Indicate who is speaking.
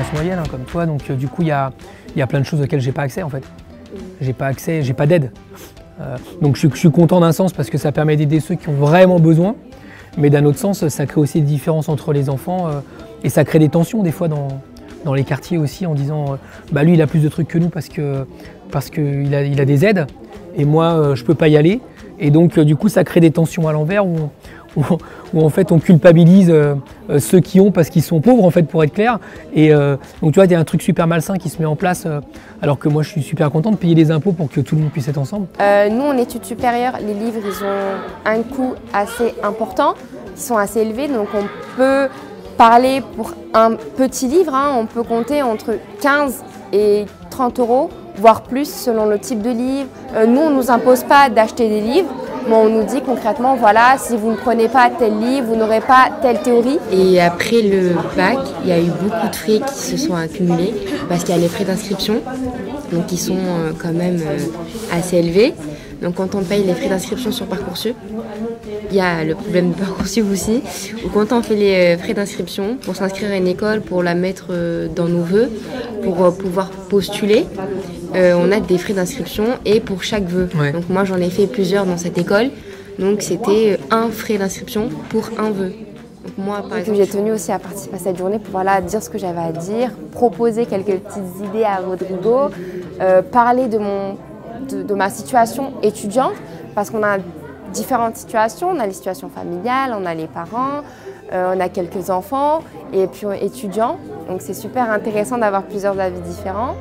Speaker 1: classe moyenne, hein, comme toi, donc du coup, il y a plein de choses auxquelles j'ai pas accès en fait. J'ai pas accès, j'ai pas d'aide. Donc je suis content d'un sens parce que ça permet d'aider ceux qui ont vraiment besoin, mais d'un autre sens, ça crée aussi des différences entre les enfants et ça crée des tensions des fois dans les quartiers aussi en disant bah lui il a plus de trucs que nous parce qu'il a des aides et moi je peux pas y aller. Et donc du coup ça crée des tensions à l'envers où en fait on culpabilise ceux qui ont parce qu'ils sont pauvres en fait pour être clair. Et donc tu vois il y a un truc super malsain qui se met en place alors que moi je suis super content de payer les impôts pour que tout le monde puisse être ensemble.
Speaker 2: Nous en études supérieures, les livres ils ont un coût assez important, ils sont assez élevés donc on peut parler pour un petit livre, hein, on peut compter entre 15 et 30 €, voire plus selon le type de livre. Nous, on ne nous impose pas d'acheter des livres, mais on nous dit concrètement, voilà, si vous ne prenez pas tel livre, vous n'aurez pas telle théorie.
Speaker 3: Et après le bac, il y a eu beaucoup de frais qui se sont accumulés parce qu'il y a les frais d'inscription, donc qui sont quand même assez élevés. Donc quand on paye les frais d'inscription sur Parcoursup, il y a le problème de Parcoursup aussi, où quand on fait les frais d'inscription pour s'inscrire à une école, pour la mettre dans nos vœux, pour pouvoir postuler, on a des frais d'inscription et pour chaque vœu.
Speaker 1: Ouais.
Speaker 3: Donc moi j'en ai fait plusieurs dans cette école, donc c'était un frais d'inscription pour un vœu. Donc moi par exemple,
Speaker 2: j'ai tenu aussi à participer à cette journée pour dire ce que j'avais à dire, proposer quelques petites idées à Rodrigo, parler de ma situation étudiante, parce qu'on a différentes situations, on a les situations familiales, on a les parents, on a quelques enfants et puis étudiants, donc c'est super intéressant d'avoir plusieurs avis différents.